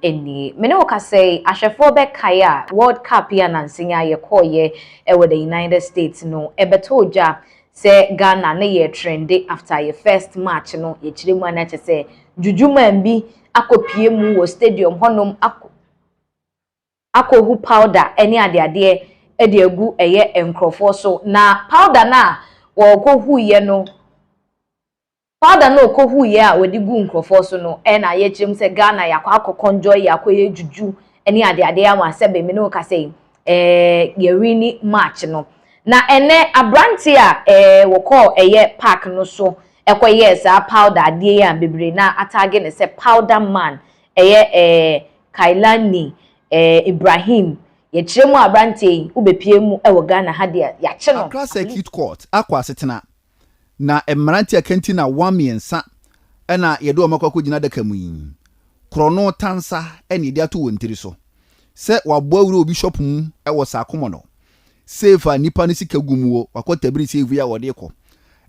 Eni mene woka say ahwefo be kaya World Cup ya nansinya ye koye with the United States no ebeto oja say Ghana na ye trendy after your first match no ye chire mu na say jujuma mbi akopie mu wo stadium honom akohu powder eni ade e de agu eye enkrofo so na powder na wo kohu ye no powder no kohu ye a wodi gu nkrofo so no e na ye chim se Ghana yakwa akokonjoy yakoye juju eni ade ya wa sebe me no ka say ye wini match no na ene abranti a wo call eye park no so ekoye sa powder ade ya bebre na atage ne se powder man eye Kailani Ibrahim ye chiremu abranti ubepie mu wo Ghana ha de ya che no Sh00t akwa setena na emranti akanti na wamiensa ena yedo omakwa gina daka mu yin krono tansa ene de ato wontiri so se wabo awure obi shop mu wo sakomo no sefa nipa ne sika gumuo wakotabiri save ya wode ko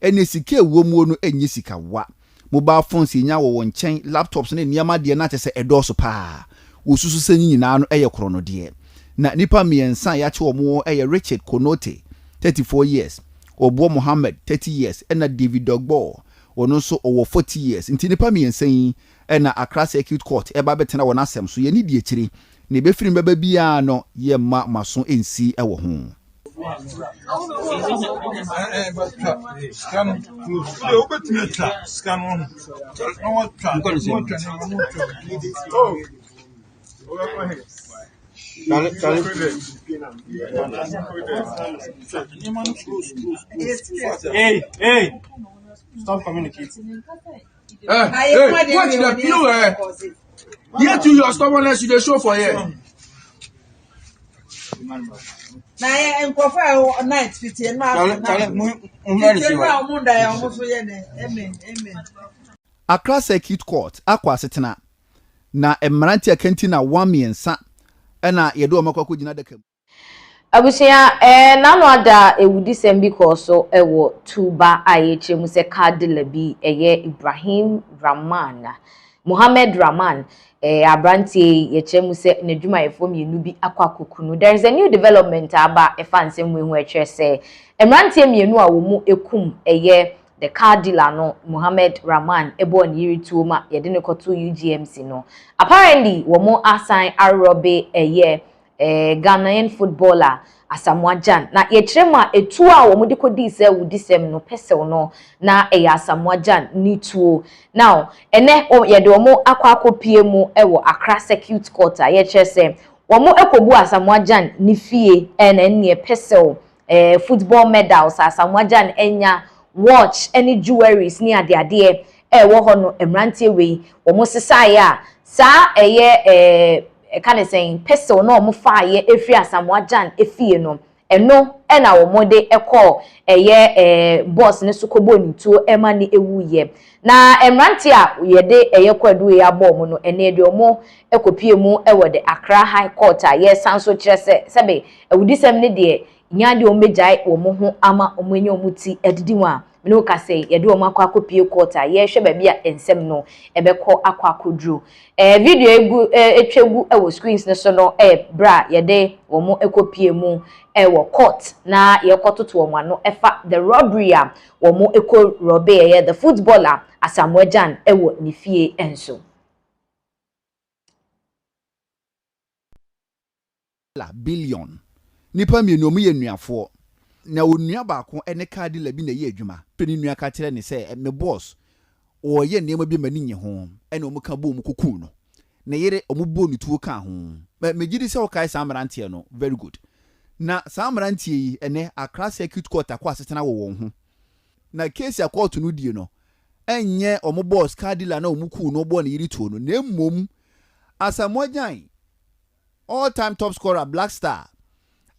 ene sika ewuo mu no enye sika wa mobile phones nya wo nchen laptops ne niama de na tese edoso pa wosusu sanyi nyina no eye krono de na nipa miensa ya che omo eye Richard Konote 34 years Obo Mohammed 30 years ena David Dogbo ono so owo 40 years nti nipa miensan ena Sh00t eba betena wona asem so ye ni die kire ne be firim baba bia no ye ma maso ensi ewo ho Hey, stop communicating. Hey, watch the view. Yet you your stubbornness, you show for here. Na en profile night 15 Sh00t akwa setena na emranti akanti na wamiensa ena yedo omakwa gina daka abusia nanu ada ewudi sembi ko so ewo tuba ayeche mu se kadila bi eye Ibrahim Rahman Mohammed Rahman abranti yeche mu se nedwuma yefo mienu bi akwa kokunu. There is a new development aba efa nsem we hu eche se emranti mienu a wo mu ekum eye the car dealer no Mohammed Rahman ebo on yiri tuoma yede ne koto UGMC no apparently wo mo assign Arrɛsted eye Ghanaian footballer Asamoah Gyan na ye chirema etu a wo mudi kodi se wudisem no Pist0l no na Asamoah Gyan ni tuo now ene ye de omo akwa akopie mu ewo Sh00t court a ye chese wo mo ekobu Asamoah Gyan ni fie ene Pist0l football medals Asamoah Gyan enya watch any jewelries ni ade wo ho no emrantie we wo mo sesae a sa eye kind of saying Pist0l no mo faaye efri Asamoah Gyan efie no eno ena wo mode ekọ eye boss ne sukobo ni tuo ema ni ewuye na emranti a yede eye kwadu ya bom no ene de omo ekopie mu ewo de Accra High Court a ye sanso kire sebe ewudisem ne de nyade o mejai wo mo ho ama omenye omuti edidiwa no ka say ye do makwa akopie quarter ye hwe ba bia ensem no ebekọ akwa akodru video egu etwegu ewo screens ne so no bra ye de wo mo ekopie mu ewo court na ye kototo wo ano efa the robbery a wo mo eko robe ye the footballer Asamoah Gyan ewo ni fie enso la billion nipa mienu mu ye nuafo na onua baako ene card labi na ye adwuma peni nua ka kire ne se me boss o ye nneema bi mani nye ho ene o muka bo mu koku no na yere o mu bo ni tuo ka ho megidi se o kai samrantie no very good na samrantie yi ene Sh00t akwa setena wo won ho na case ya court no die no enye o mu boss card la na o muku no bo na yiri tuo no na mmom Asamoah Gyan all time top scorer Black Star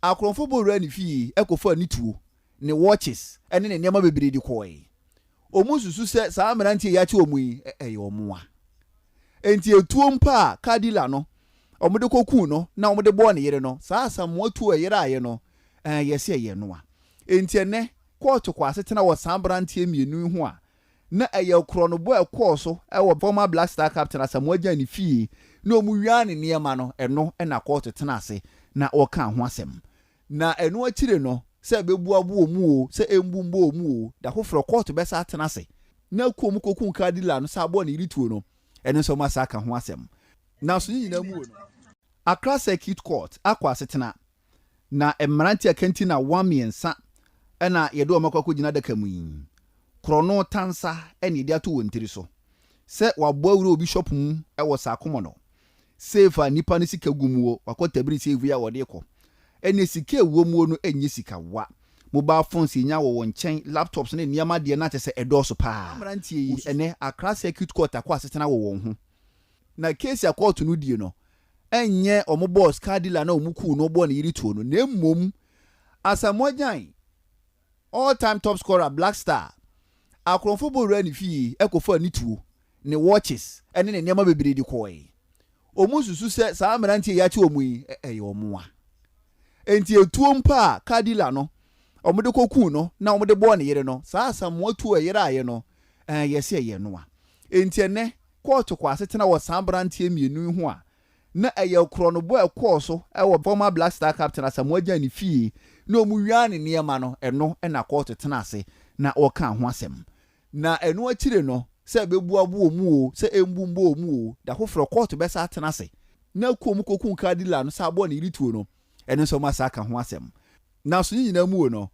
akronfo bo rani fi ekofa ni tuo ne watches ene ne niam bebere di koy omususu se sa amrantie ya che omui omoa enti etuo mpa kadila no omode koku no na omode bo ne yere no sa Asamoah tuo yere aye no yesi ye no a enti ene court kwa setena wo sa amrantie mienu ho a na eye kro no bo ekoso e wo former Black Star captain Asamoah Gyan fi no mu wia ne niema no eno na court tena ase na oka ho asem na eno akire no se bebu abu omu o se embumbo omu o da hofro court be sa tena ase na kuom kokun kadila no sa abo na irituo no eno so masaka ho asem na so nyina mu no Accra Circuit Court akwa setena na emranti akanti na 1 miensa na yedo omakwa gina daka mu yin krono tansa ene de ato wontiri so se wabo awuro obi shop mu wo sakomo no sefa nipa no sika gumuo wakotabiri save ya wode ko ene sika ewuo mu no enye sika wa mobile phones nya wo nchen laptops ne niama de na tese edoso pa emranti yi ene Accra Circuit Court akwa setena wo won ho na case ya court no die no enye omo boss kadila na omuku no bo na yirituo no na mmom Asamoah Gyan all time top scorer Black Star akronfo bo rani fi ekofa nituo ne watches ene ne niam bebere di koy omususu se saa mrantie ya che omu eye omoa enti etuo mpa kadila no omode koku no na omode bo na yire no saa Asamoah tuo yire aye no yesi eye no a enti ene court kwa setena wo saa brantie mienu ho a na eye krono bo ekoso ewo former Black Star captain Asamoah Gyan ni fi na omu wia ne niema no eno na court tena ase na oka ho asem na eno akire no se bebu abu omu o se embumbo omu o da hofro court be sa tena ase na kuom kokun kadila no sa abo na irituo no eno so masaka ho asem na so nyina mu no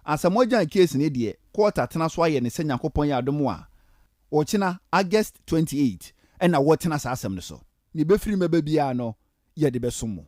Asamoah Gyan case ne de court atena so aye ne se Nyankopon ya adom a ochina August 28 na wo tena sa asem no so ni befiri meba bia no ye de besomo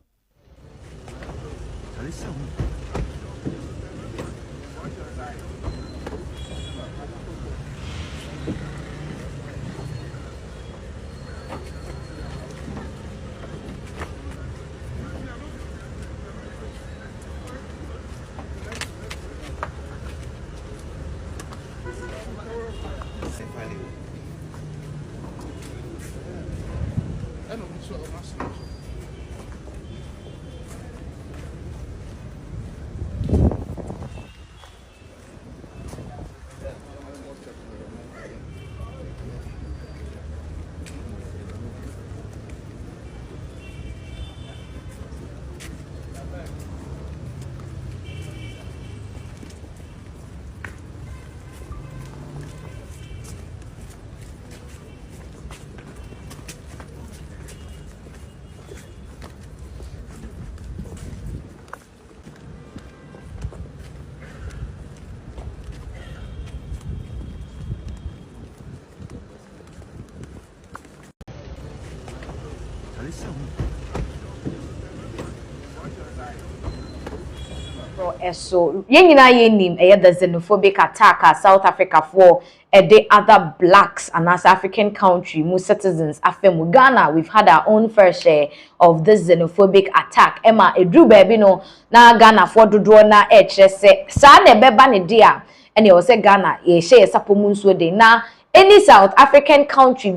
So yengina yenim the xenophobic attack South Africa for the other blacks and as African country most citizens afem Ghana we've had our own fair share of this xenophobic attack Emma edru baby no na Ghana for dodo na se sa na beba ne dia ene o se Ghana ye share sapomu nso de na any South African country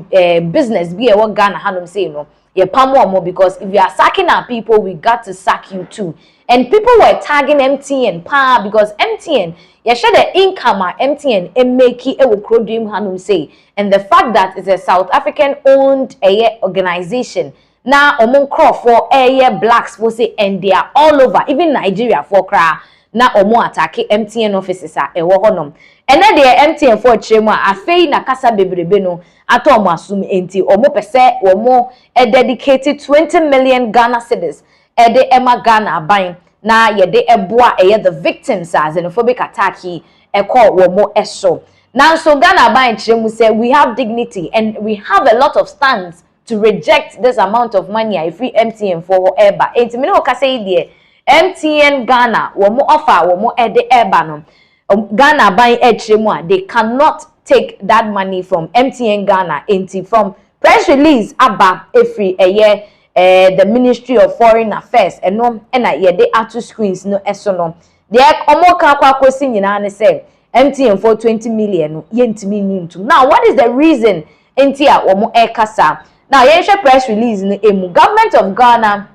business be what Ghana hanom say no ye pamo more because if you are sacking our people we got to sack you too. And people were tagging MTN pa because MTN, you share the income MTN and make it a dream hanum say. And the fact that it's a South African owned organization. Now among crop for blacks will say and they are all over, even Nigeria for cry. Now omo attack MTN offices are a honum. And then the MTN for chema a fey na kasa bebrebe no ato omo assume enti omo pese omo dedicated 20 million Ghana cedis. Ede Emma Ghana buying na yede eboa the victims as xenophobic attack he call womo eso. Now so Ghana buying chemu say we have dignity and we have a lot of stands to reject this amount of money if we MTN for eba. Enti me no ka say there MTN Ghana womo offer womo ede eba no Ghana buying chemu they cannot take that money from MTN Ghana enti from press release aba every a year the Ministry of Foreign Affairs and no and they are two screens no no they are omo ka kwa kwesi nyina ne say MTN for 20 million yentimi nyintu. Now what is the reason entia omo kasa now yensha press release no emu government of Ghana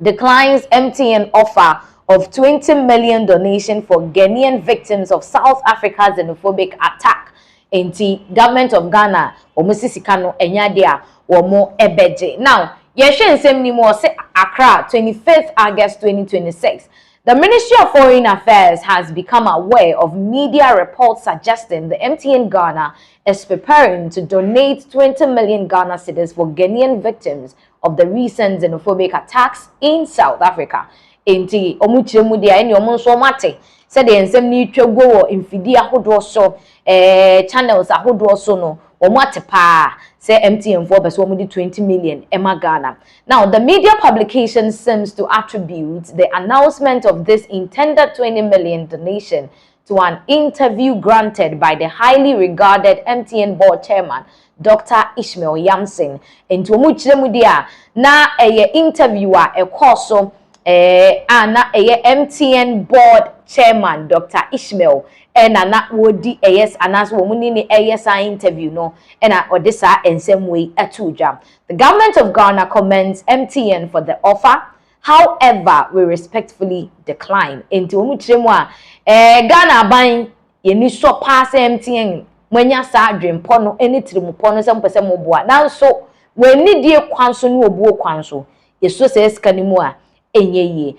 declines MTN offer of 20 million donation for Ghanaian victims of South Africa's xenophobic attack. Enti government of Ghana omo sisika no enya dia omo ebeje. Now Yeshe nsem more say Accra 25th August 2026. The Ministry of Foreign Affairs has become aware of media reports suggesting the MTN Ghana is preparing to donate 20 million Ghana cedis for Ghanaian victims of the recent xenophobic attacks in South Africa. Enti omuchiremu dia eni omunso mate said the nsem ni twego wo mfidi ahodo so channels ahodo so no omate pa say MTN for person omudi 20 million Emma Ghana. Now the media publication seems to attribute the announcement of this intended 20 million donation to an interview granted by the highly regarded MTN board chairman Dr. Ishmael Yamson. Into omuchiremu dia na interviewer ekoso na MTN board chairman Dr. Ishmael na wodi yes anas wo muni ni interview no na odisa ensem way atuja. The government of Ghana commends MTN for the offer. However, we respectfully decline. Into omuchiremu Ghana ban yeni so pass MTN mwenya sa adwempo no eni tirimupo no sempese moboa. Now so we need die kwanso no obuo kwanso. Yeso se skanimu a enye.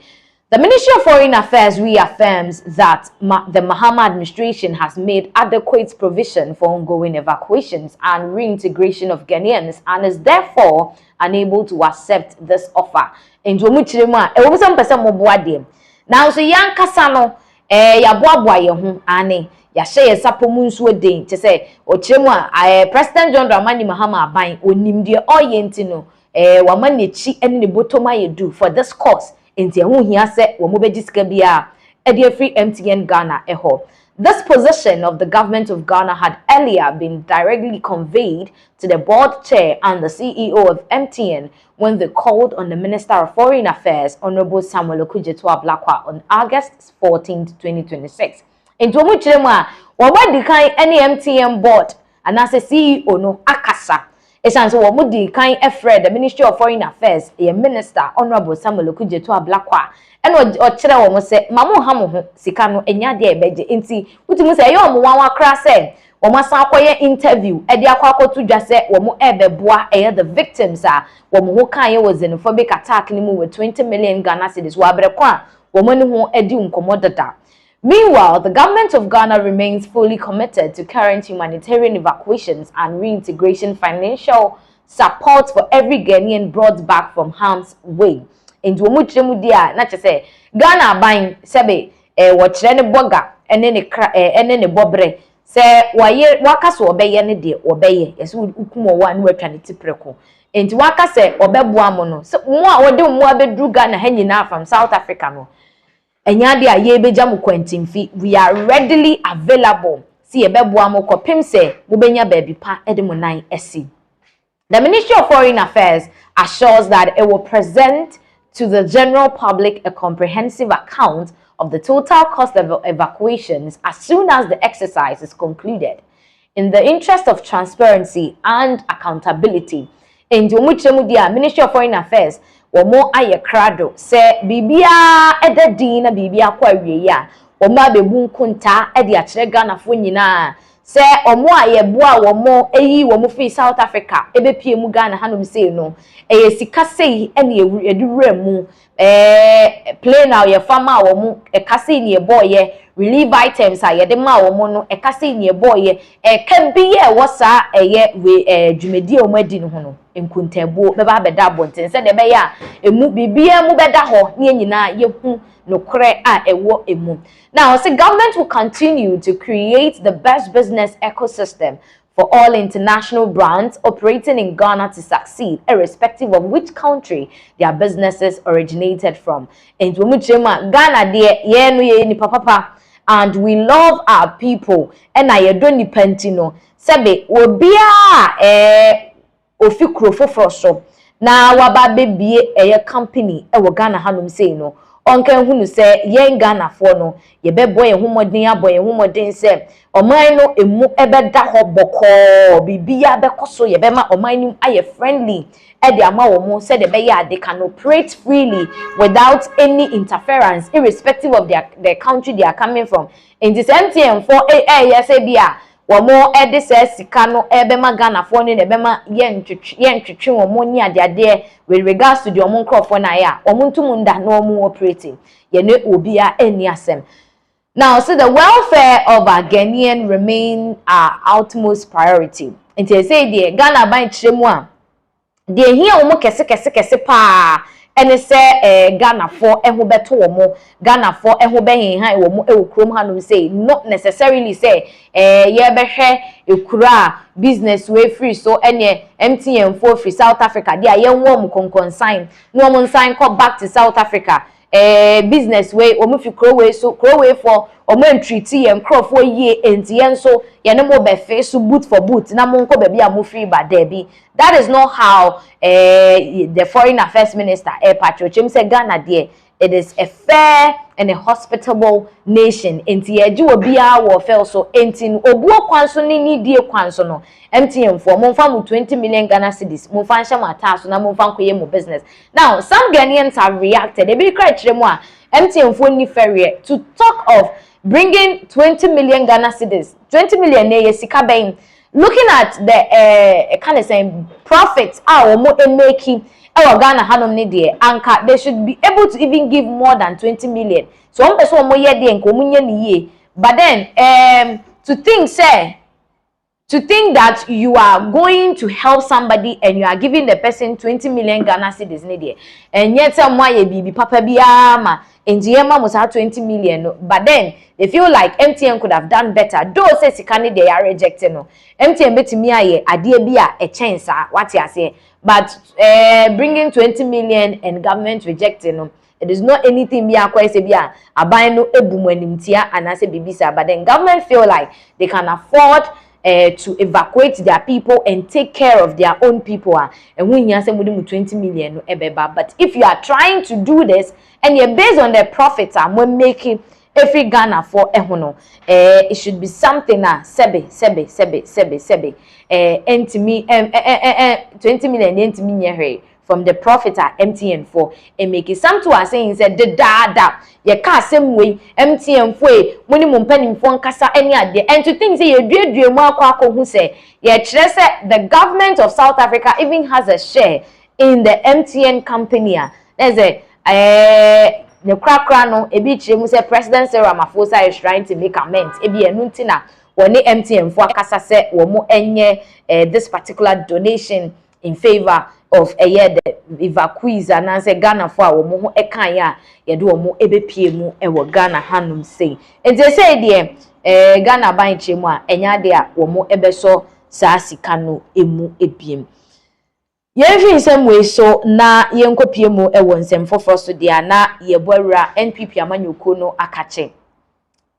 The Ministry of Foreign Affairs reaffirms that the Mahama administration has made adequate provision for ongoing evacuations and reintegration of Ghanaians and is therefore unable to accept this offer. And Jomuchirema, e wobusam pese moboa dem. Now so yan kasa no ya boaboa ye ho ane ya hye sapomu nso den te se ochiremu a President John Dramani Mahama aban onimde oyenti no wama nechi ene ne botoma ye do for this cause. Inti hu hia se wo mo begisika bia e free MTN Ghana eho. This position of the government of Ghana had earlier been directly conveyed to the board chair and the CEO of MTN when they called on the Minister of Foreign Affairs, Honorable Samuel Okudzeto-Ablakwa, on August 14, 2026. In Tomuchirema, wama dikai any MTN board and as a CEO no akasa. Esanso womudi kan efred the Ministry of Foreign Affairs a Minister Honorable Samuel Okudzeto-Ablakwa eno ochire wo mo se mamu ha mo ho sika no enya de ebeje enti utimu se yo mo wanwa kra se wo masan akoye interview e de akwakotu dwa se wo mo ebeboa the victims a wo mo ho kan ye was xenophobic attack ni mu with 20 million Ghana cedis wa abrekwa wo mo ni ho edi nkomo dada. Meanwhile, the government of Ghana remains fully committed to current humanitarian evacuations and reintegration financial support for every Ghanaian brought back from harm's way. Into omuchiremu dia na chese Ghana ban sebe wochire ne boga ene ne bobre se waye wakaso obeye ne de obeye yeso ukumo wa ne watwa ne tipreko enti wakase obeboa mo no se mo a wode mo abedru Ghana ha nyina from South Africa no enyade a ye beja mu kwantimfi. We are readily available. See ebeboa mo kopim se mo benya baabi pa ede mo nan esi. The Ministry of Foreign Affairs assures that it will present to the general public a comprehensive account of the total cost of evacuations as soon as the exercise is concluded. In the interest of transparency and accountability, in the Ministry of Foreign Affairs womo aye krado se bibia ededi na bibia kwa wie ya womo abebu nkunta ede a kire Ghana fo nyina se omo aye boa womo eyi womo fi South Africa ebepie mu Ghana hanom sei no sika sei ene edurura mu plane ye fama womo kase ne boye relief items a ye de ma womo no kase ne boye ka biye wosa we dwumedi omo adi no ho no nkuntabuo beba beda abonten se de be ya emu bibia mu beda ho ne nyina yehu nokre a ewo emu. Now, the government will continue to create the best business ecosystem for all international brands operating in Ghana to succeed, irrespective of which country their businesses originated from. And Ghana de papa, and we love our people. And I don't depend no sebe obia ofi krofo froso na waba bebie company wo Ghana hanum sei no onkan hunu se yen Ghana fo no ye bebo ye homodin abo ye homodin se oman no emu ebeda ho boko bibia bekoso ye bema oman nim aye friendly e de ama wo mo se de be ya they can operate freely without any interference irrespective of their country they are coming from. In this MTN for yes bia womo ede se sika no ebema Ghana for ne ebema yentwetwe womo ni ade with regards to the omo nkrofo na ya omo ntumunda no omo operating ye ne obia eni asem. Now, so the welfare of our Ghanaian remain our utmost priority. And they say the Ghana by Chimwa, they hear omo kese pa. And say Ghana for who beto omo Ghana for who be hin omo e okrom hanu say not necessarily say ye behwe ekura business way free so ene MTN for free South Africa dia ye won consign no mo sign come back to South Africa business way omo fi croway so croway for omo entreaty ye crofo ye enti ye so ye ne mo be fe so boot for boot na mo nko baby am free ba there be. That is not how the foreign affairs minister Patrick Chim said Ghana there. It is a fair and a hospitable nation. Enti eji obi a wo fel so enti obuo kwanso ni die kwanso no MTN for mo fa mu 20 million Ghana cedis mo fa nhya mata so na mo fa nkoye mo business. Now some Ghanaians have reacted. They be cry kire mo a MTN for ni ferry to talk of bringing 20 million Ghana cedis. 20 million na sika ben. Looking at the kind of saying profits our more making our Ghana hanom ni there anka they should be able to even give more than 20 million. So one person more year there nkomunye ni ye. But then to think that you are going to help somebody and you are giving the person 20 million Ghana cedis ni there. And yet some ye bibi papa biama NGM was 20 million, but then they feel like MTN could have done better. Though say sikani they are rejecting no. MTN beti mi aye adie bia a chance what you say. But bringing 20 million and government rejecting no. It is not anything bia kwa se bia aban no ebumu animtia anase bibisa. But then government feel like they can afford to evacuate their people and take care of their own people. And when you say 20 million no ebeba. But if you are trying to do this and you're based on the profits when making every Ghana for ehono, it should be something sebe and to me 20 million into me from the profit MTN for and make it some to us saying said the dada ye ka same way MTN for money mo penny for kasa any ade and to think say you due mo akwa who say ye kire say the government of South Africa even has a share in the MTN company. There's a the crack no ebi kire mu say President Cyril Ramaphosa is trying to make amends ebi enu ntina woni MTN for kasa say wo mo enye this particular donation in favor of a year the evacuees and answer Ghana for wo mo ekan ya ye do mo ebepie mu e wo Ghana hanum say and they say there Ghana ban kire mu a enya de a wo mo ebeso saa sika no emu ebiem. Yenfi nsem we so na yenkopie mu e wo nsem foforo so dia na yeboawura NPP amanyoko no akache.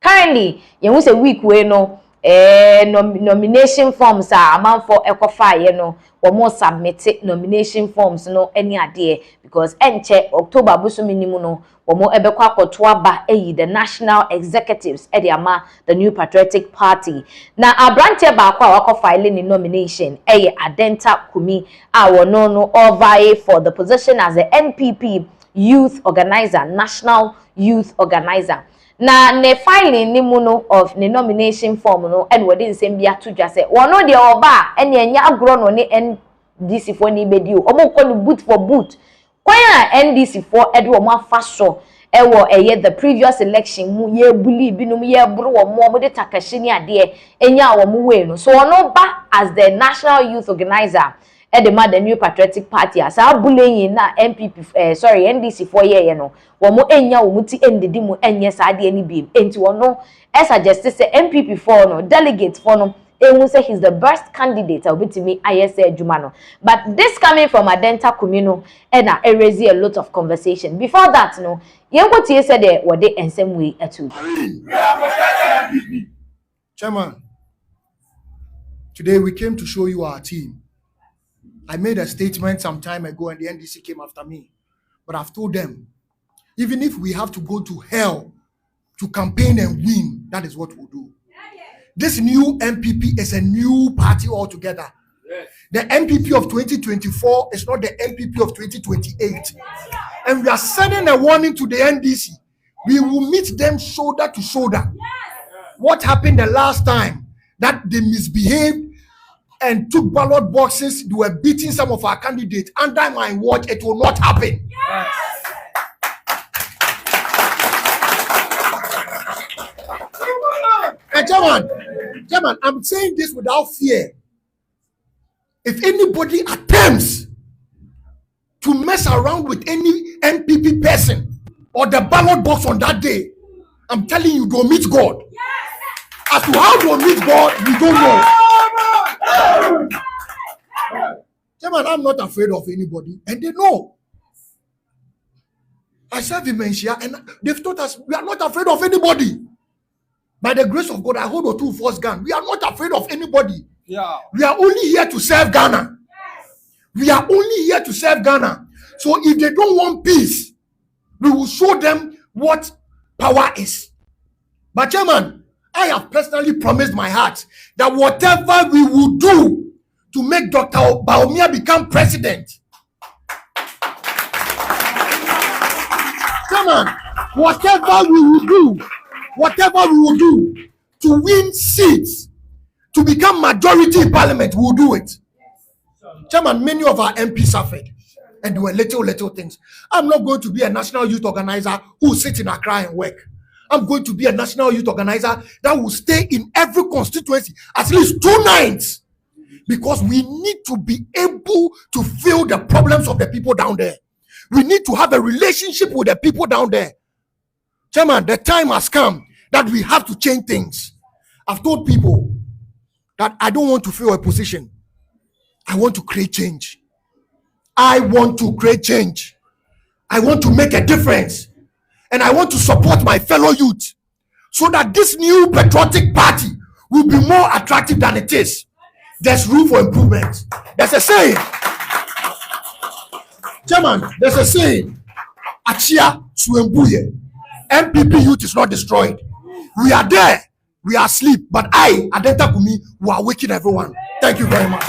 Currently yenwu se week we no nomination forms amanfo ekofa ye no wo mo submit nomination forms no any ade because enche October busu minimu no wo mo ebekwa akoto aba the national executives ama the New Patriotic Party na abrante ba akwa wakofa ile ni nomination Adenta Kumi wono no vie for the position as the NPP youth organizer, national youth organizer. Na ne filing ni muno of the nomination form no and we didn't say bia to just say wono de oba ene enya agro no ne NDC for ni bedi o mo ko ni boot for boot kwanya NDC for edu o mo afaso ewo the previous election mu ye buli binum ye bro wo mo de takashi ni ade enya wo mo we no so ono ba as the national youth organizer the New Patriotic Party as abuleyin na NDC for ye no wo mo enya wo muti endedi mu enye saade ani biem enti wono suggest say MPP for no delegate for no ehun say he's the best candidate obitimi ISA adwuma no but this coming from Adenta Communal na raise a lot of conversation before that no yenkotie said there were they ensem way atu. Chairman, today we came to show you our team. I made a statement some time ago and the NDC came after me. But I've told them, even if we have to go to hell to campaign and win, that is what we'll do. This new MPP is a new party altogether. The MPP of 2024 is not the MPP of 2028. And we are sending a warning to the NDC. We will meet them shoulder to shoulder. What happened the last time? that they misbehaved and took ballot boxes. They were beating some of our candidates. Under my watch, it will not happen. Yes. And Chairman, I'm saying this without fear. If anybody attempts to mess around with any MPP person or the ballot box on that day, I'm telling you, don't meet God. As to how to meet God, we don't know. Chairman, I'm not afraid of anybody, and they know. I serve in Menshia, and they've taught us we are not afraid of anybody. By the grace of God, I hold a two-force gun. We are not afraid of anybody. Yeah. We are only here to serve Ghana. We are only here to serve Ghana. So if they don't want peace, we will show them what power is. But Chairman, I have personally promised my heart that whatever we will do to make Dr. Bawumia become president, Chairman, whatever we will do to win seats, to become majority in parliament, we will do it. Chairman, many of our MPs suffered, and there were little things. I'm not going to be a national youth organizer who sits in Accra and work. I'm going to be a national youth organizer that will stay in every constituency at least 2 nights, because we need to be able to feel the problems of the people down there. We need to have a relationship with the people down there. Chairman, the time has come that we have to change things. I've told people that I don't want to fill a position. I want to create change. I want to create change. I want to make a difference. And I want to support my fellow youth so that this new patriotic party will be more attractive than it is. There's room for improvement. There's a saying. Chairman, there's a saying. Achia Suembuye. MPP youth is not destroyed. We are there. We are asleep. But I, Adenta Kumi, we are waking everyone. Thank you very much.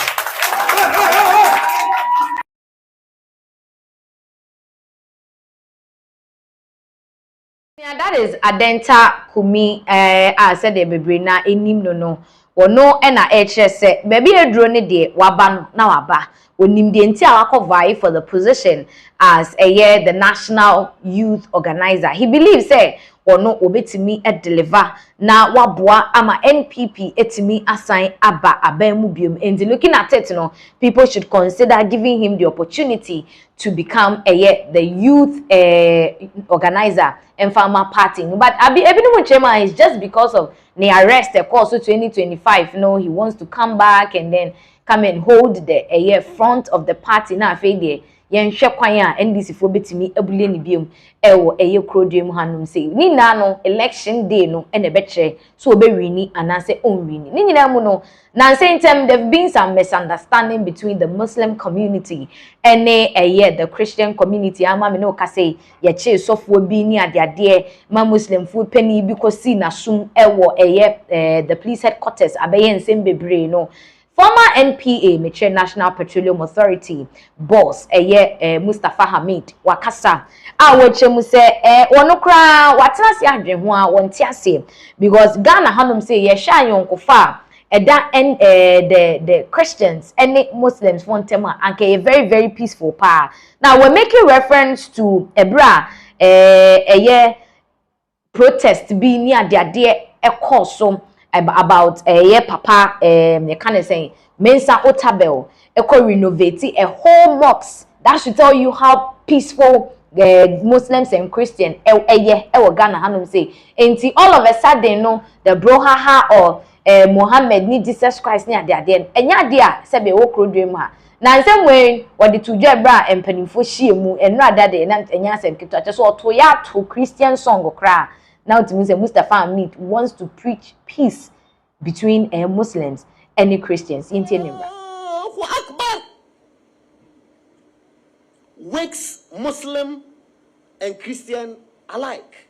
Yeah, that is Adenta Kumi. I said the baby na enim no. Wono ena se baby edro ne de waba na waba. Onim de nti awako vie for the position as the national youth organizer. He believes wono obetimi deliver na waboa ama NPP etimi assign aba abemu biom. And looking at it, people should consider giving him the opportunity to become the youth organizer and farmer party. But Abinu Chema is just because of the Arrɛsted course 2025. He wants to come back and then come and hold the front of the party. Now, I yen hwekwan a NDC fo betimi abule ni biom ewo krodiem hanum sei ni na no election day no ene betre so obewini anase onwini ni nyina mu no na same time there've been some misunderstanding between the Muslim community and the Christian community. Ama me no ka say ye che sofo bi ni ade ma Muslim fu pani bi ko si na sum ewo the police headquarters abaye nsem bebre no. Former NPA, Meche National Petroleum Authority boss, Mustafa Hamid, Wakasa. Wache mu se onokra watena si adwen ho a wonte ase because Ghana hanum say ye sha yonkofa the Christians and Muslims want them and a very very peaceful pa. Now we're making reference to ebra protest be near their so about papa you can say Mensa Otabel renovate a whole mosque. That should tell you how peaceful Muslims and Christians Ghana hanum say. And all of a sudden the brohaha or Muhammad ni Jesus Christ ni ade enya dia se be wo krodwem ha na nsem we wodi tujwa bra empanimfo hie mu enra dade na enya asem kito ache so to ya to Christian song kra. Now to me say Mustafa Hamid wants to preach peace between Muslims and Christians. Akbar wakes Muslim and Christian alike.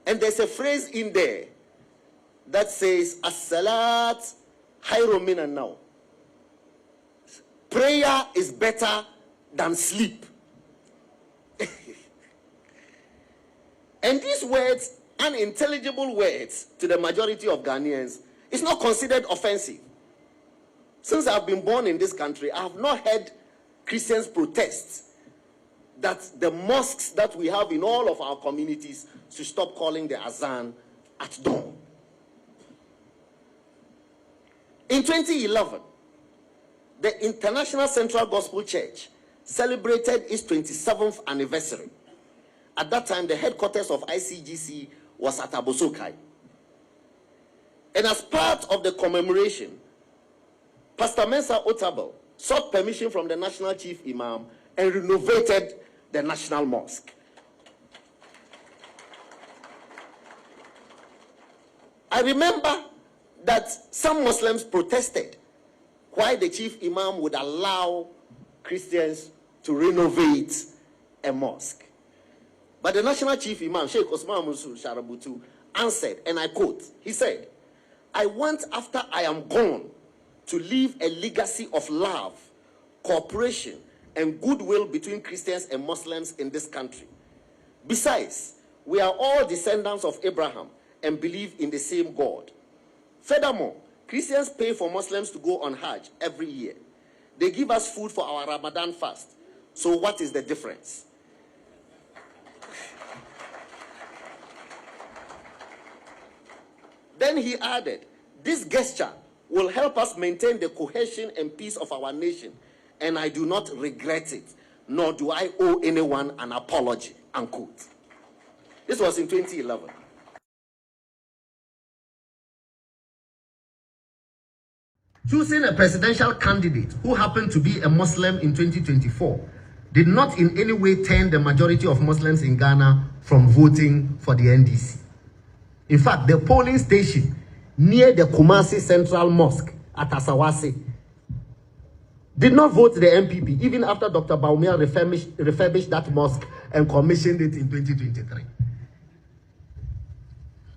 And there's a phrase in there that says as-salat khairun minan nawm. Prayer is better than sleep. And these words unintelligible words to the majority of Ghanaians is not considered offensive. Since I've been born in this country, I have not heard Christians protest that the mosques that we have in all of our communities should stop calling the azan at dawn. In 2011, the International Central Gospel Church celebrated its 27th anniversary. At that time, the headquarters of ICGC was at Abosokai. And as part of the commemoration, Pastor Mensa Otabil sought permission from the National Chief Imam and renovated the National Mosque. I remember that some Muslims protested why the Chief Imam would allow Christians to renovate a mosque. But the National Chief Imam, Sheikh Osman Musul Sharabutu, answered, and I quote, he said, "I want after I am gone to leave a legacy of love, cooperation, and goodwill between Christians and Muslims in this country. Besides, we are all descendants of Abraham and believe in the same God. Furthermore, Christians pay for Muslims to go on Hajj every year. They give us food for our Ramadan fast. So what is the difference?" Then he added, "This gesture will help us maintain the cohesion and peace of our nation, and I do not regret it, nor do I owe anyone an apology," unquote. This was in 2011. Choosing a presidential candidate who happened to be a Muslim in 2024 did not in any way turn the majority of Muslims in Ghana from voting for the NDC. In fact, the polling station near the Kumasi Central Mosque at Asawase did not vote the MPP, even after Dr. Bawumia refurbished that mosque and commissioned it in 2023.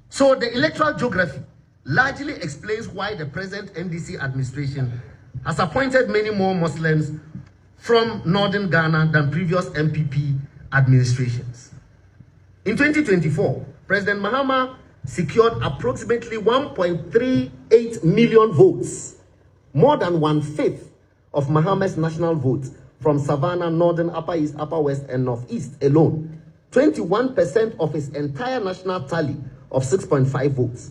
So the electoral geography largely explains why the present NDC administration has appointed many more Muslims from northern Ghana than previous MPP administrations. In 2024, President Mahama secured approximately 1.38 million votes, more than 1/5 of Mahama's national votes from Savannah, Northern, Upper East, Upper West, and Northeast alone. 21% of his entire national tally of 6.5 votes.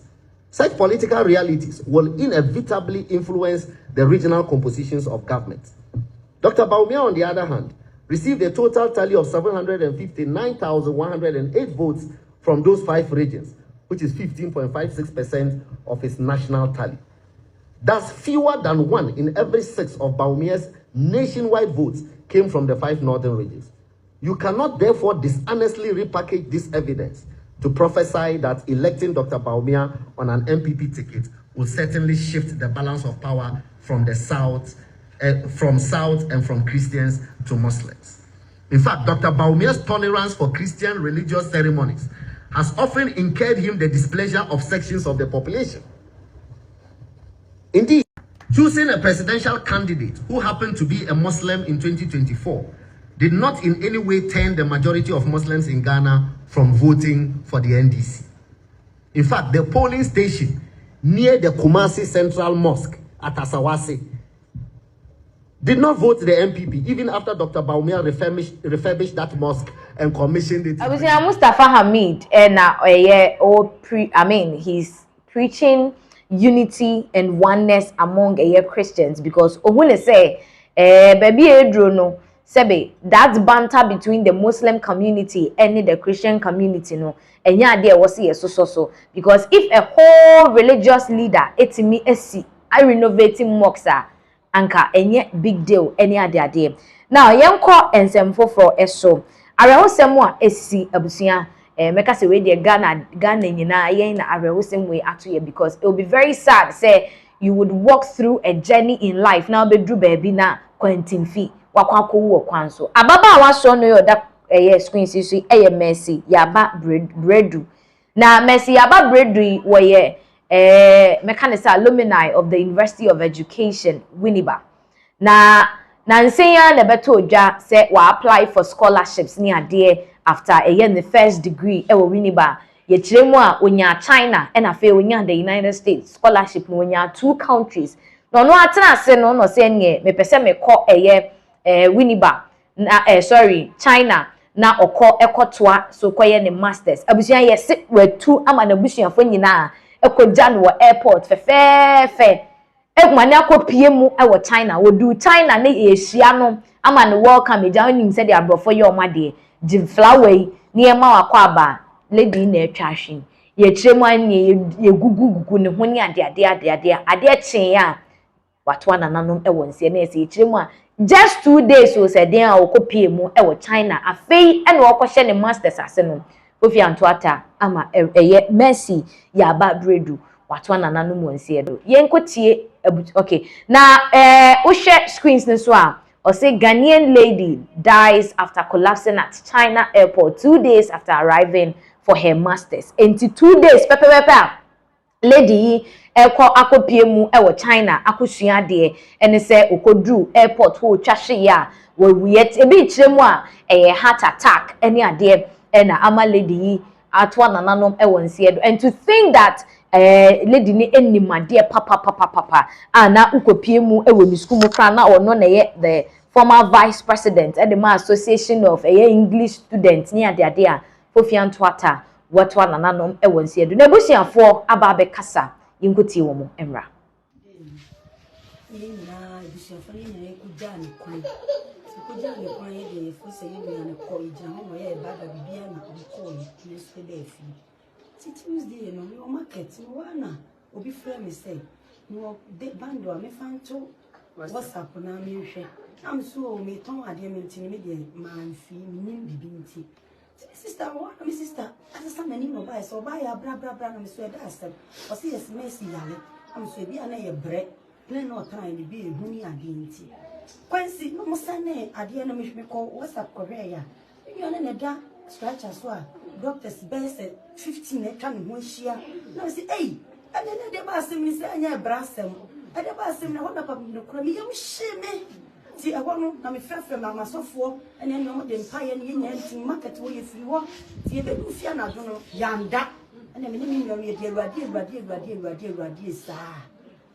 Such political realities will inevitably influence the regional compositions of government. Dr. Bawumia, on the other hand, received a total tally of 759,108 votes from those 5 regions, which is 15.56% of his national tally. Thus, fewer than 1 in every 6 of Bawumia's nationwide votes came from the 5 northern regions. You cannot therefore dishonestly repackage this evidence to prophesy that electing Dr. Bawumia on an MPP ticket will certainly shift the balance of power from the South, and from Christians to Muslims. In fact, Dr. Bawumia's tolerance for Christian religious ceremonies has often incurred him the displeasure of sections of the population. Indeed, choosing a presidential candidate who happened to be a Muslim in 2024 did not in any way turn the majority of Muslims in Ghana from voting for the NDC. In fact, the polling station near the Kumasi Central Mosque at Asawase did not vote the MPP, even after Dr. Bawumia refurbished that mosque and commissioned it. I was saying Mustafa Hamid, and he's preaching unity and oneness among Christians, because Ohune say, baby Edrono, Sebe, that banter between the Muslim community and the Christian community, no, and yeah, there was so. Because if a whole religious leader, it's me, I renovating mosques. Anka enye big deal any other day. Now yenko ensemfo for eso. Arrɛsted a esi abusua meka se we de Ghana nyina yen na arrɛsted we ato ye, because it will be very sad say you would walk through a journey in life now be drew baby na quarantine fee wakwa ko wo kwan so. Ababa wa so no yo da screen si Mercy yaba bredu. Na Mercy yaba bredu wo ye mechanical alumni of the University of Education, Winneba. Na nsenya na beto oja say wa apply for scholarships near there after the first degree Winneba ye chiremu a onya China and afi onya the United States scholarship no onya 2 countries no no atena ase no se nye me pese me kɔ Winneba na China na ekotoa so koye ne masters abusia ye se wetu ama na busuafo nyina ekogya no airport fe egumane akopie mu ewo China wodu China na ehia no ama ne welcome eja onim se de abrofo ye omade di flower yi ne ma wakɔ aba lady na atwahwe ye kiremu anye ye gugu ne ho ne ade chen ya watwa nananom ewo nse na ese kiremu a just 2 days so said den a okopie mu ewo China afei ene okɔhye ne masters ase no ofi antoata ama Messi ya ba bredu watwa nananom wonse do yenkotie okay na wo share screens ne so a or say Ghanaian lady dies after collapsing at China airport 2 days after arriving for her masters. Into 2 days, lady akopie mu ewo China akosua de ene se okodru airport ho twahwe ya wawiyet ebi kiremu a heart attack ene ade na ama lady atwa nananom ewo nse do and to think that lady ni enimade papa ana ukopie mu ewo misku mu kra na ono na ye the former vice president at the association of English students ni ade a fofian twata watwa nananom ewo nse do na busiafo aba be kasa yinkoti wo mo emra na busiafo ni na ekuja ni kwan ye de fo se ye na ko ija ho ye ba da bibia na ko ni so de fi Tuesday no market no wana obi frɛ me say no de bando me fanto WhatsApp na me hwɛ am so me ton ade me ntini me de man fi nim bibi nti sister my sister asesa mani no buy so buy bra na me so e da asem o se yes Messi yale am so bia na ye bre plan no time ni bi ehuni ade nti kwansi no mo sane ade na me hwe ko WhatsApp ko hwe ya you na da structure so a doctors best 15 na twa me ho hia na say hey ade na de ba asem ni say anya bra asem ade ba asem na hoda pa no kura me yam hye ti awono na me frefre ma masofo ene no de mpaye ne nya nti market wo ye firi wo ti e be du fia na do no yanda ene me ni mi ye de ruade saa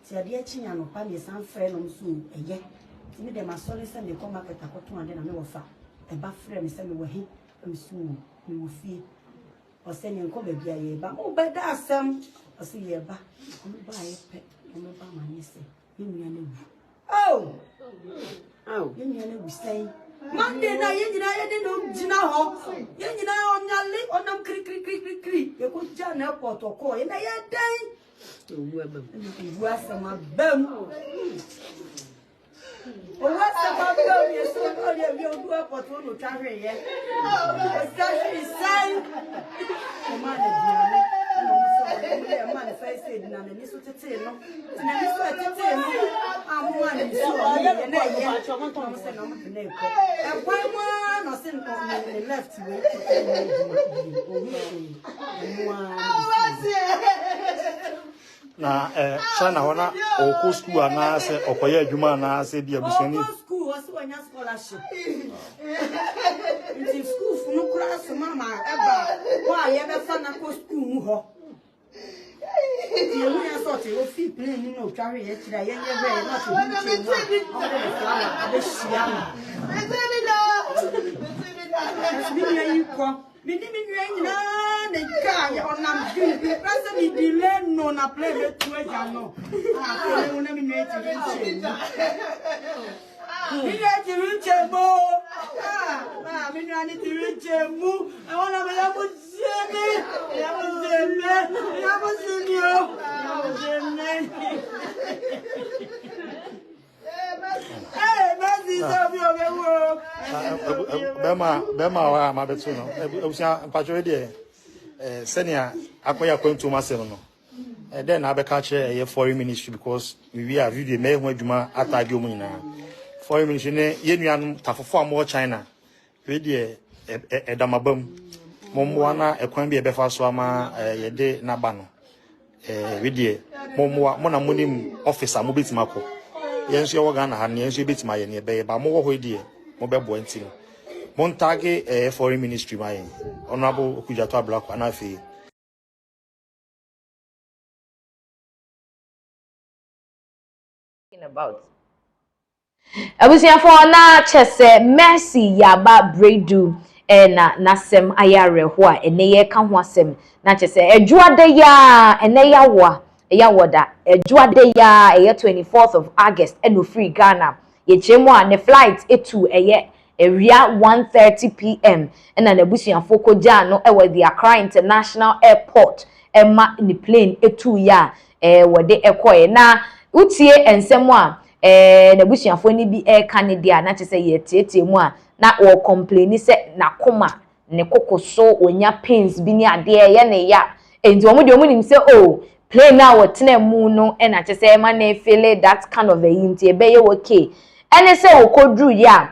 ti ade achinya no pa me san frɛ no so eye ti me de masole se me ko market akoto ade na me wo fa e ba frɛ me se me wo he me so me wo fie o se ne nko ba bia ye ba o be da asem o se ye ba o ba ye pe o me ba ma ni se ye nua na wu ye nua na wu sai Monday na ye nyina ye de no jina ho ye nyina onyale onam kri ye ko ja na airport ko ye na ye dan wu asama bam o wasama bam ye so no ye bi o du airport no twahwe ye o sai sai o ma na diane o ma na sai sai na ni so tete no na ni so tete no amu ani so ye na ye no se no mo na ko e kwa mo no se no left way na China hona o school na se okoye adwuma na se bia busani school o se wanya scholarship in school funu kura so mama eba wa ye be fa na ko school mu ho ye mu ya so te o fi plane ni no tware ye kira ye ye be na to hu che wa o de flower abe shia ma mi ni nyina ne ka ya onam bi prasa mi delay no na play be tu eja no ah ko ne mi nwe ti nche mi nwe ti nche mo ah mi nwe ni ti nche mu e wona me ya mo zeme Bema wa ma betu no ebusia mpatwe de senior akoya kwantu masem no then na abeka kire foreign ministry because we are video me ho adwuma atade omu nyina foreign ministry ne yenuanum tafofo amo China we de edamabam momwa na ekwan bi ebefa so ama yede naba no we de momwa mo na monim officer mo betima ko yenso ye wo Ghana ha ne yenso betima ye ne be ba mo wo ho de mo bebo ntim Montage foreign ministry my honorable Okujato Ablako anafi about. Abusiafo na chese Mercy yaba bredu na nasem ayare ho a ene ye ka ho asem na chese adwuade ya ene ya woda adwuade ya 24th of August eno free Ghana ye chemu a ne flight etu eye area 1:30 p.m. na abusiafo koja no ewe the Accra International Airport emma ni plane etu ya wode ekoye na utie ensemu a na busiafo ni bi Canada na chese ye tietie mu a na wo complain se na koma ne kokoso onya pains bi ni ade ye ne ya enti omo de omo nim se plane na wo tena mu no na chese ma na feel that kind of a yinti e be ye okay ene se wo kodru ya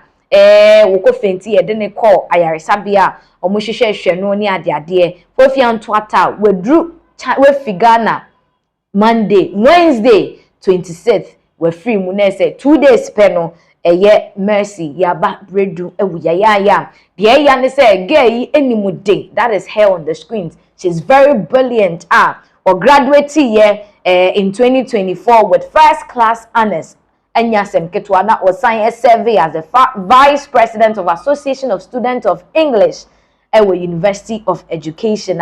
wo ko fenti ye de ne call ayaresabia omo hwehwe no ni ade fofia nto ata wedru we figana Monday Wednesday 26th we free mu na say 2 days peno eye Mercy yaba bredu ewu ya de ya ne say girl yi animude that is her on the screens. She's very brilliant or graduate here in 2024 with first class honors enya sem ketwa na o sign a survey as the vice president of Association of Students of English ewe University of Education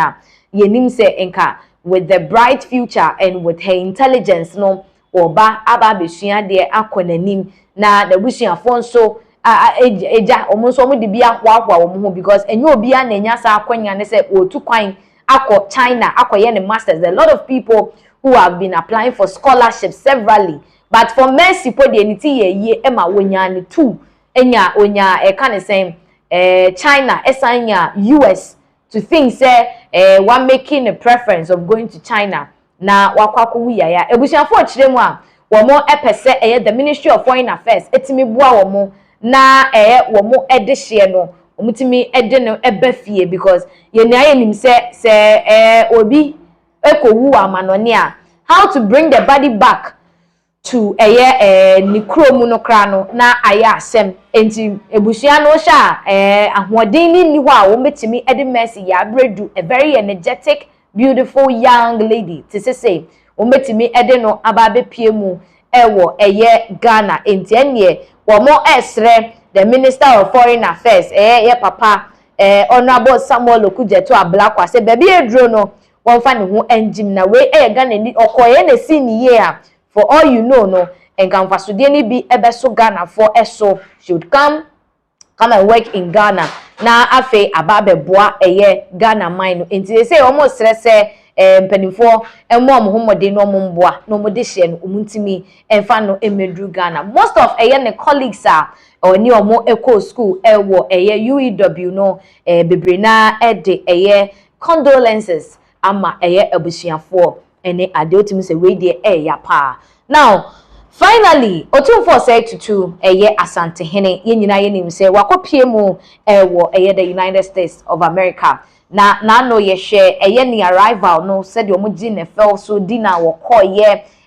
yenim say enka with the bright future and with her intelligence no oba aba besua de akonanim na the busuafo nso eja omonso omo de bia hwahwa omo because enyo obia na enya sa akwanya ne se otu kwan akọ China akoye ne masters. A lot of people who have been applying for scholarships severally, but for Mercy po de niti ye ema wonya ne two enya onya can say China esanya US to think say one making a preference of going to China na wakwako wiya ya ebusiafo chire mu a wo mo epese the Ministry of Foreign Affairs etimi bua wo mo na wo mo edehye no omutimi ede no ebafie because ye na ye nim se obi ekowu amanone a how to bring the body back to ni kromu no kra no na aya asem enti ebusua no sha ahoden ni ho a wo metimi ede Mercy ya bredu a very energetic beautiful young lady to say ometimi ede no ababe piemu ewo Ghana enti ene wo mo esre the Minister of Foreign Affairs ye papa Honorable Asamoah Gyan to ablakwa say baby edro no won fa ne ho engine na we Ghana ni okoye na si ni ye a for all you know no enkamfa so de ni bi ebeso Ghana for eso should come and work in Ghana na afi ababe boa Ghana mine enti they say almost stress mpanimfo emom homode no momboa no mode hye no omuntimi emfa no emedru Ghana. Most of ne colleagues are oni omo eco school ewo UEW no bebre na ede condolences ama abusuafo ene ade otimi se we de ya pa. Now finally, Otumfo said to Asante Hene, Yenina Yenim say, Wakopie mu the United States of America. Na no ye share ni arrival no said your mujine fell so dinner or call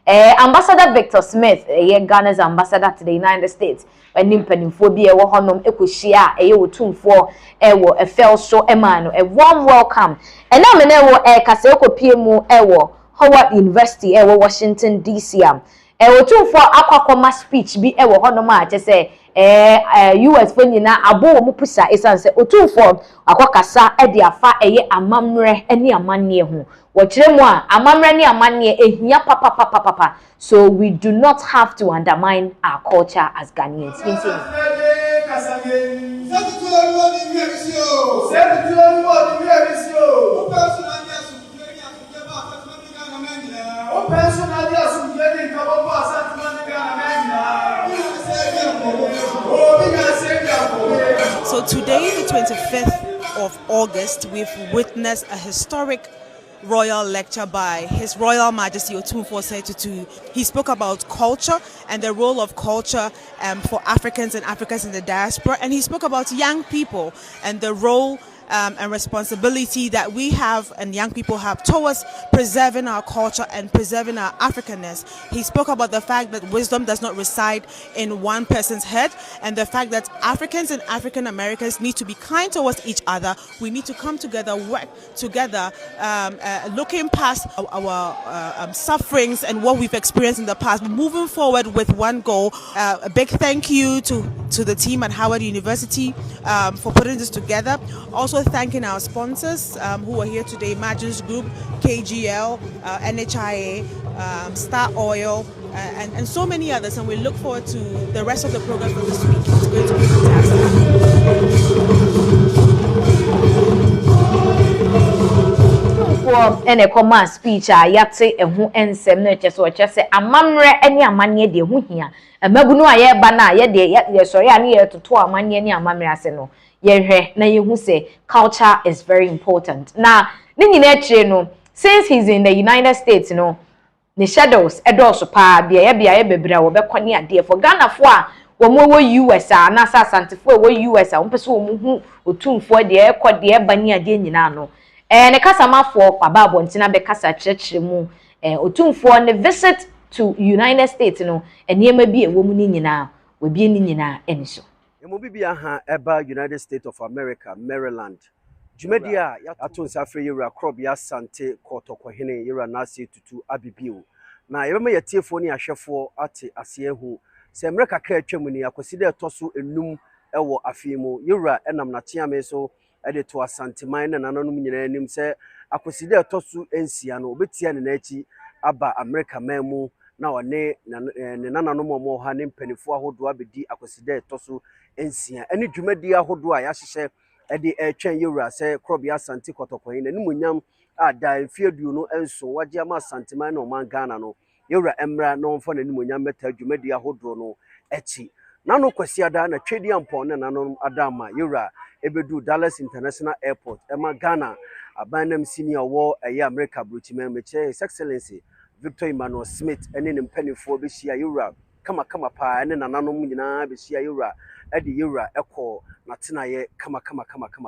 Ambassador Victor Smith, Ghana's ambassador to the United States. When Nimpenimphobia wa honum ekushia Otumfo a fell so emano, a warm welcome. And now menewo Kasoa Piemu Howard University Washington DC. Otumfo akwakoma speech bi ewo hono ma che se US fo nyina abo mu pusa esan se Otumfo akwakasa de afa amamre ani amanne ho wo kire mu a amamre ni amanne ehia papa so we do not have to undermine our culture as Ghanaians. So today, the 25th of August, we've witnessed a historic royal lecture by His Royal Majesty Otumfo Sh00t. He spoke about culture and the role of culture for Africans and Africans in the diaspora, and he spoke about young people and the role and responsibility that we have and young people have towards preserving our culture and preserving our Africanness. He spoke about the fact that wisdom does not reside in one person's head, and the fact that Africans and African Americans need to be kind towards each other. We need to come together, work together, looking past our sufferings and what we've experienced in the past, moving forward with one goal. A big thank you to the team at Howard University for putting this together. Also thanking our sponsors who are here today, Margins Group, KGL, NHIA, Star Oil, and so many others. And we look forward to the rest of the program for this week. It's going to be fantastic. And a command speech, yate a who and sem nurtures or just say a mamre any a man ye de who here. A mabuno aye bana ye de sorry I near to 2 man ye near mamre aseno. Ye na ye who say culture is very important. Now, nini no since he's in the United States, you know, the shadows edoso pa bia bebra wo be kwani ade for Ghana fo a wo mo US a na sa santifo wo US a wo pese wo hu otumfo de ekode e bani ade nyina no ne kasamafo kwaba abontina be kasa kirekire mu otumfo ne visit to United States no enema bi ewo mu ni nyina we bi ni nyina eni so Emobibia ha eba United States of America, Maryland. Jumedia aton safre yura krobia sante kotokohene yura nasi tutu abibiu. Na yebema yetiefo ni ahwefo ate asehu. Se America ka atwam ni akoside toso enum ewo afimu yura enam na chiame so ede to asanteman na nananom nyina anim se akoside toso ensia no obetia ne nachi aba America mamu na one ne nananom omo ha ne mpanifo ahodo abedi akoside toso ensia ene dwumadi ahodo a yahyehe edi etwen yura se krobia santi kotokoyin na nimunyam ada mfiedu no enso waje ama santiman no man Ghana no yura emra no mfo na nimunyam meta dwumadi ahodo no echi nano kwasi ada na twedi ampon na nano adama yura ebedu Dallas International Airport ema Ghana abanam senior war eye America brochime meche His Excellency Victor Emmanuel Smith ene ne mpanifo be hia yura kama pa ene nananom nyina be hia yura edi yura eko na tenaye kama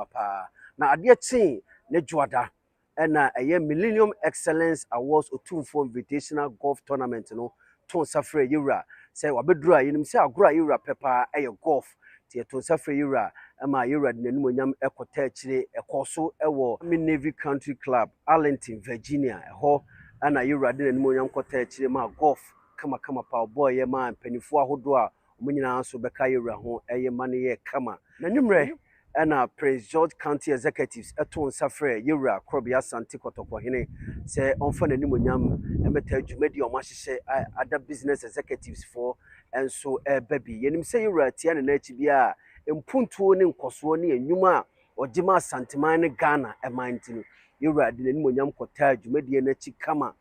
pa na ade tin ne juada ena eye Millennium Excellence Awards otumfo invitational golf tournament no ton safre yura say wabedura yinim say agora yura pepa eye golf tie ton safre yura ama yura de nanimonyam ekota akire ekoso ewo Navy Country Club Arlington Virginia eho ana yura de nanimonyam kota akire ma golf kama pa boy ye ma panifo ahodo a omunyina so beka yura ho eye mane ye kama na nwumre ana Prince George County Executives eton safre yura krobia santi kotokohene se onfa nanimonyam emeta dwumadi o mahyehe other business executives for enso baby yenim se yura tia na achi bia empuntuo ne nkoso ne enwuma ogima santiman ne Ghana emantinu yura de nanimonyam kota dwumadi na achi kama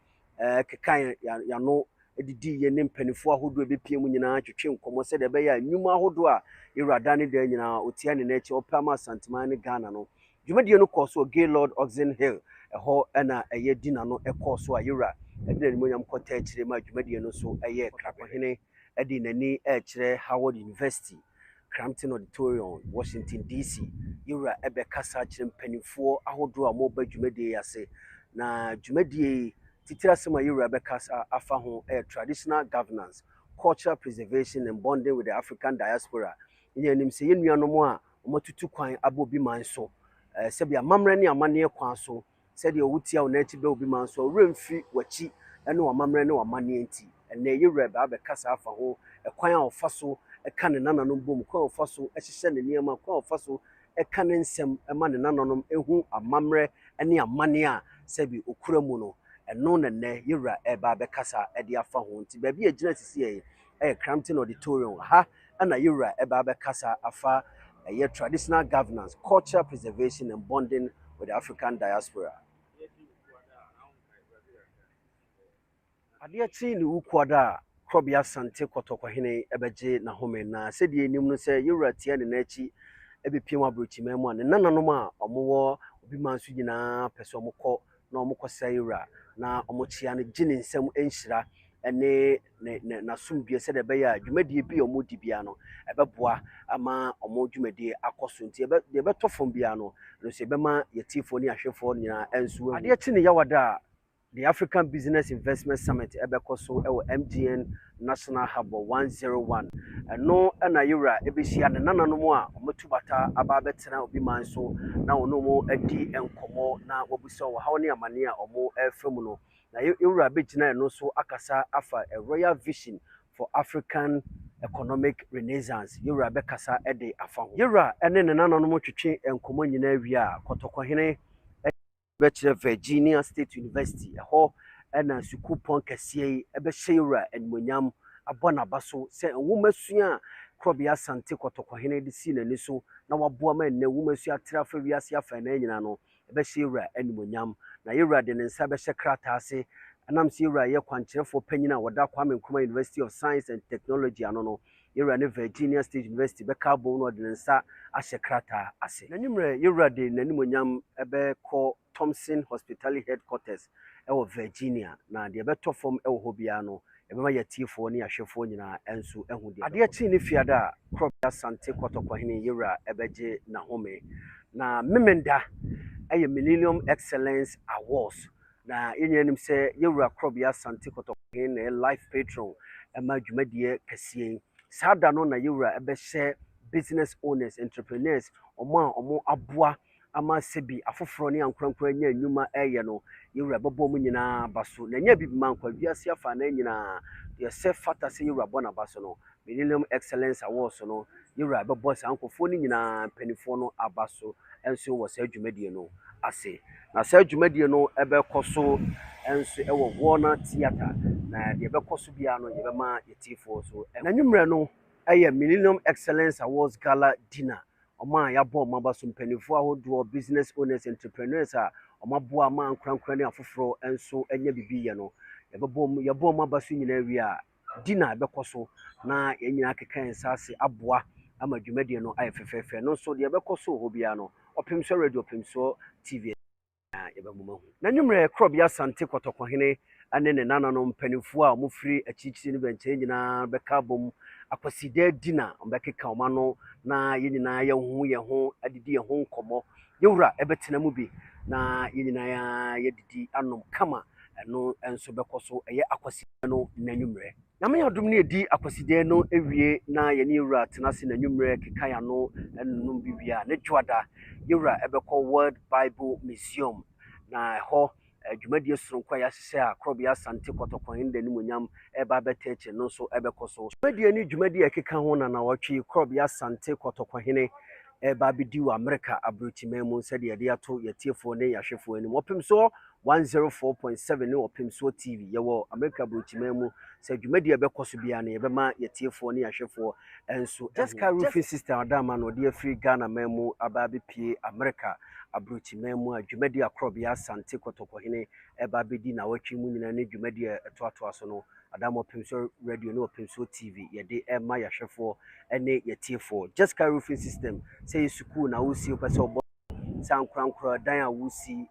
kekan ya no edidi ye ne mpanifo ahodo ebepie mu nyina twetwe nkomo se de be ya nwuma ahodo a yurada ne de nyina otia ne na echi opama santiman ne Ghana no dwumadi no koso Gaylord Oxen Hill eho na eye dina no ekoso a yura edi nanimonyam kota akire ma dwumadi no so eye krapohene edi nani akire Howard University Crampton Auditorium Washington DC yura ebe kasa akire mpanifo ahodo a mo ba dwumadi yase na dwumadi titira sema yura be kasa afa ho traditional governance, cultural preservation and bonding with the African diaspora. Yenim se yenuanom a omatutu kwan abobi manso se bia mamre ne amane kwan so se de owutia ona achi be obi manso remfi wachi ene wa mamre ne wa mane enti ene yura be kasa afa ho kwan a ofa so eka ne nananom bom kwan ofa so ehye ne niam kwan ofa so eka ne nsem ema ne nananom ehu amamre ene amane a se bi okura mu no eno ne yura eba be kasa ede afa ho nti ba bi agina sisi Crampton Auditorium ha ana yura eba be kasa afa traditional governance, cultural preservation and bonding with the African diaspora. Adia chi ni ukwada krobia sante kotokohene ebeje na home na sedi enim no se yura tie ne nachi ebepiem abrochimemu an nananom a omowo obi manso nyina pese omukọ na omukọ sayura na omochia ne gine nsem enhyira ene na sumbie se de be ya dwumadie bi omo di bia no ebeboa ama omo dwumadie akoso nti de be tofom bia no se be ma yetifo ni ahwefo nyina enso ade chi ne yawada the African Business Investment Summit ebekoso ewo MGN National Hub 101 no na yura ebehia ne nananom a ometubata aba betena obi manso na ono mo adi enkomo na wobuso wo hawo ne amane a omo efemu no na yura begina no so akasa afa a royal vision for African economic renaissance yura bekasa ede afa yura ene ne nananom twetwe enkomo nyina wi a kotokohene Virginia State University ho na suku pon kese ebe sheyura enmonyam abona baso se nwumasua krobia sante kotokohene de si nani so na waboa ma na nwumasua trafa wiase afa na nyina no ebe sheyura enmonyam na yura de nsa be shekrata ase anam se yura ye kwankyerefo panyina wada Kwame Nkrumah University of Science and Technology ano no yura ne Virginia State University be ka bo no de nsa ahyekrata ase na nyimre yura de nanimonyam ebe ko Thompson Hospitality Headquarters ewo Virginia na de beto form ewo hobia no ebema yatifo ni ahwefo nyina enso ehu de ade achi ne fiada crop asante kotokohene yura ebeje na home na memenda eye Millennium Excellence Awards na yenyenim se yura crop asante kotokohene life patron ema dwumadie kasie sada no na yura ebehye business owners entrepreneurs omo aboa ama sebi afoforo ne ankrankran nya nyuma eye no yewura babo mu nyina baso na nya bibi man kwaduase afa na nyina ye se fata se yewura bona baso no Millennium Excellence Awards no yewura babo se ankofo ne nyina panifo no abaso enso wo se adwumadie no ase na se adwumadie no ebe koso enso ewo Warner Theater na de ebe koso bia no ye be ma yetifo so na nwumre no eye Millennium Excellence Awards Gala Dinner Oma yabo mabaso mpanifo ahodo business owners entrepreneurs a omaboa ma ankrankran ne afoforo enso enya bibiye no yabo mabaso nyina wi a dina bekoso na yenyina kekan sase aboa ama dwumadie no ayefefefe no so de bekoso hobia no Pist0l radio Pist0l TV yebamuma na nwumre krobia sante kotokohene ane ne nananom mpanifo a mufiri achichiri ne benche nyina beka bom akwaside dina ombekeka omano na yenyina ye ho adidi ye ho nkomo yewura ebetena mu bi na yenyina ya yedidi anom kama no enso bekoso eye akwaside no nanwumre na me yadum ne edi akwaside no ewie na ye ne yewura tenase nanwumre keka ya no enum bibia ne dwada yewura ebekọ World Bible Museum na ho dwumadie soronko ya hye a krobia sante kotokohene de nimonyam eba beteche no so ebekoso dwumadie ni dwumadie keka ho na watwe krobia sante kotokohene eba bidi wa America abrochimemu sede ye de ato yetiefo ne yahwefo ani Pist0l 104.7 ne Pist0l TV yewo America abrochimemu se dwumadie bekoso bia na yebema yetiefo ne yahwefo enso Jessica Roofing System adama no de free Ghana memu aba bepie America abrochimemu a dwumadie akrobia sante kotokohene eba bidi na watwe mu nyina ne dwumadie etoato aso no adama Pist0l radio ne Pist0l TV ye de ema yahwefo ene yetiefo Jessica Roofing System say school na wusi opese obo san krankra dan a wusi